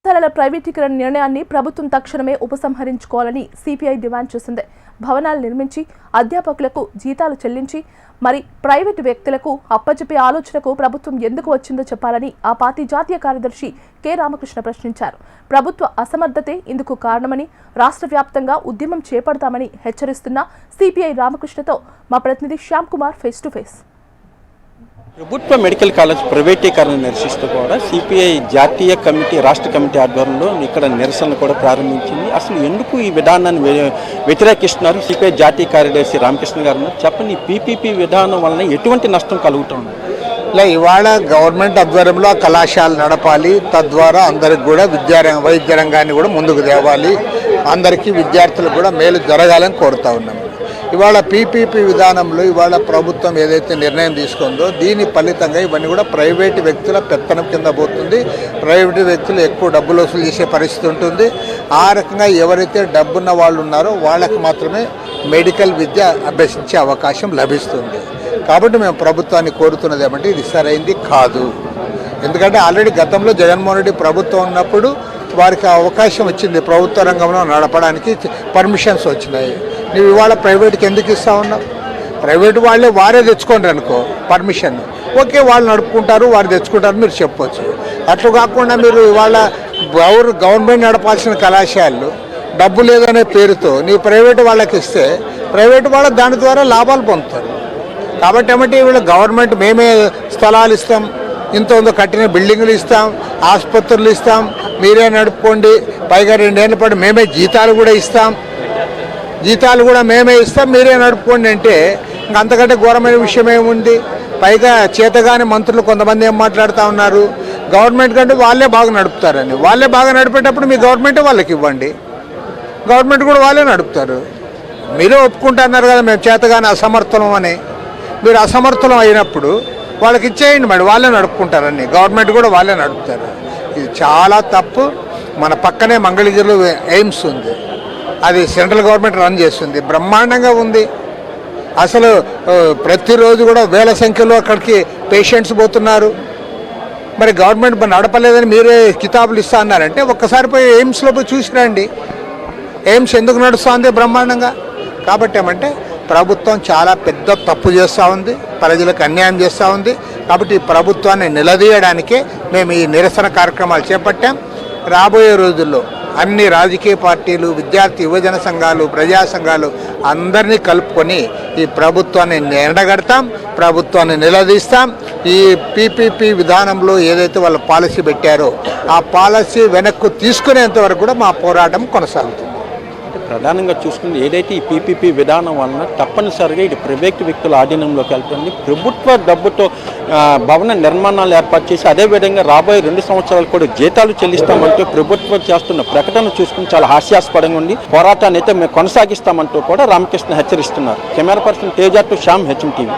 పాఠశాలల ప్రైవేటీకరణ నిర్ణయాన్ని ప్రభుత్వం తక్షణమే ఉపసంహరించుకోవాలని సిపిఐ డిమాండ్ చేసింది. భవనాలు నిర్మించి అధ్యాపకులకు జీతాలు చెల్లించి మరి ప్రైవేటు వ్యక్తులకు అప్పచెప్పే ఆలోచనకు ప్రభుత్వం ఎందుకు వచ్చిందో చెప్పాలని ఆ పార్టీ జాతీయ కార్యదర్శి కె రామకృష్ణ ప్రశ్నించారు. ప్రభుత్వ అసమర్థతే ఇందుకు కారణమని, రాష్ట్ర వ్యాప్తంగా ఉద్యమం చేపడతామని హెచ్చరిస్తున్న సిపిఐ రామకృష్ణతో మా ప్రతినిధి Shyam Kumar face to face. ప్రభుత్వ మెడికల్ కాలేజ్ ప్రైవేటీకరణ నిరసిస్తూ కూడా సిపిఐ జాతీయ కమిటీ రాష్ట్ర కమిటీ ఆధ్వర్యంలో ఇక్కడ నిరసనలు కూడా ప్రారంభించింది. అసలు ఎందుకు ఈ విధానాన్ని వ్యతిరేకిస్తున్నారు? సిపిఐ జాతీయ కార్యదర్శి రామకృష్ణ గారు చెప్పండి, పీపీపీ విధానం వలన ఎటువంటి నష్టం కలుగుతుంది? ఇలా ఇవాళ గవర్నమెంట్ ఆధ్వర్యంలో కళాశాలలు నడపాలి, తద్వారా అందరికి కూడా వైద్య రంగాన్ని కూడా ముందుకు తేవాలి, అందరికీ విద్యార్థులకు కూడా మేలు జరగాలని కోరుతా ఉన్నాం. ఇవాళ పీపీపీ విధానంలో ఇవాళ ప్రభుత్వం ఏదైతే నిర్ణయం తీసుకుందో దీని ఫలితంగా ఇవన్నీ కూడా ప్రైవేటు వ్యక్తుల పెత్తనం కింద పోతుంది. ప్రైవేటు వ్యక్తులు ఎక్కువ డబ్బులు వసూలు చేసే పరిస్థితి ఉంటుంది. ఆ రకంగా ఎవరైతే డబ్బున్న వాళ్ళు ఉన్నారో వాళ్ళకి మాత్రమే మెడికల్ విద్య అభ్యసించే అవకాశం లభిస్తుంది. కాబట్టి మేము ప్రభుత్వాన్ని కోరుతున్నది ఏమంటే ఇది సరైంది కాదు. ఎందుకంటే ఆల్రెడీ గతంలో జగన్మోహన్ రెడ్డి ప్రభుత్వం ఉన్నప్పుడు వారికి అవకాశం వచ్చింది, ప్రభుత్వ రంగంలో నడపడానికి పర్మిషన్స్ వచ్చినాయి. నువ్వు ఇవాళ ప్రైవేట్కి ఎందుకు ఇస్తా ఉన్నావు? ప్రైవేట్ వాళ్ళే వారే తెచ్చుకోండి అనుకో పర్మిషన్, ఓకే వాళ్ళు నడుపుకుంటారు, వారు తెచ్చుకుంటారు మీరు చెప్పొచ్చు. అట్లా కాకుండా మీరు ఇవాళ గవర్నమెంట్ నడపాల్సిన కళాశాలలు డబ్బు లేదనే పేరుతో నీవు ప్రైవేటు వాళ్ళకి ఇస్తే ప్రైవేటు వాళ్ళ దాని ద్వారా లాభాలు పొందుతారు. కాబట్టి ఏమంటే వీళ్ళు గవర్నమెంట్ మేమే స్థలాలు ఇస్తాం, ఇంత కట్టిన బిల్డింగులు ఇస్తాం, ఆసుపత్రులు ఇస్తాం, మీరే నడుపుకోండి, పైగా 2 ఏళ్ళ పాటు మేమే జీతాలు కూడా ఇస్తాం, మీరే నడుపుకోండి అంటే ఇంక అంతకంటే ఘోరమైన విషయం ఏముంది? పైగా చేతగాని మంత్రులు కొంతమంది ఏం మాట్లాడుతూ ఉన్నారు, గవర్నమెంట్ కంటే వాళ్ళే బాగా నడుపుతారని. వాళ్ళే బాగా నడిపేటప్పుడు మీ గవర్నమెంటే వాళ్ళకి ఇవ్వండి, గవర్నమెంట్ కూడా వాళ్ళే నడుపుతారు. మీరే ఒప్పుకుంటున్నారు కదా మేము చేతగాని అసమర్థనం అని. మీరు అసమర్థనం అయినప్పుడు వాళ్ళకి ఇచ్చేయండి, మరి వాళ్ళే నడుపుకుంటారని, గవర్నమెంట్ కూడా వాళ్ళే నడుపుతారు. ఇది చాలా తప్పు. మన పక్కనే మంగళగిరిలో ఎయిమ్స్ ఉంది, అది సెంట్రల్ గవర్నమెంట్ రన్ చేస్తుంది, బ్రహ్మాండంగా ఉంది. అసలు ప్రతిరోజు కూడా వేల సంఖ్యలో అక్కడికి పేషెంట్స్ పోతున్నారు. మరి గవర్నమెంట్ నడపలేదని మీరే కితాబులు ఇస్తా అన్నారంటే ఒక్కసారి పోయి ఎయిమ్స్లో పోయి చూసిరండి, ఎయిమ్స్ ఎందుకు నడుస్తుంది బ్రహ్మాండంగా. కాబట్టి ఏమంటే ప్రభుత్వం చాలా పెద్ద తప్పు చేస్తూ ఉంది, ప్రజలకు అన్యాయం చేస్తూ ఉంది. కాబట్టి ఈ ప్రభుత్వాన్ని నిలదీయడానికే మేము ఈ నిరసన కార్యక్రమాలు చేపట్టాం. రాబోయే రోజుల్లో అన్ని రాజకీయ పార్టీలు, విద్యార్థి యువజన సంఘాలు, ప్రజా సంఘాలు అందరినీ కలుపుకొని ఈ ప్రభుత్వాన్ని ఎండగడతాం, ప్రభుత్వాన్ని నిలదీస్తాం. ఈ పీపీపీ విధానంలో ఏదైతే వాళ్ళు పాలసీ పెట్టారో ఆ పాలసీ వెనక్కు తీసుకునేంత వరకు కూడా మా పోరాటం కొనసాగుతుంది. ప్రధానంగా చూసుకుంటే ఏదైతే ఈ పీపీపీ విధానం వలన తప్పనిసరిగా ఇది ప్రైవేటు వ్యక్తుల ఆధీనంలోకి వెళ్తుంది. ప్రభుత్వ డబ్బుతో భవన నిర్మాణాలు ఏర్పాటు చేసి అదేవిధంగా రాబోయే 2 సంవత్సరాలు కూడా జీతాలు చెల్లిస్తామంటూ ప్రభుత్వం చేస్తున్న ప్రకటన చూసుకుని చాలా హాస్యాస్పదంగా ఉంది. పోరాటాన్ని అయితే మేము కొనసాగిస్తామంటూ కూడా రామకృష్ణ హెచ్చరిస్తున్నారు. Camera person Teja to Shyam, HM TV.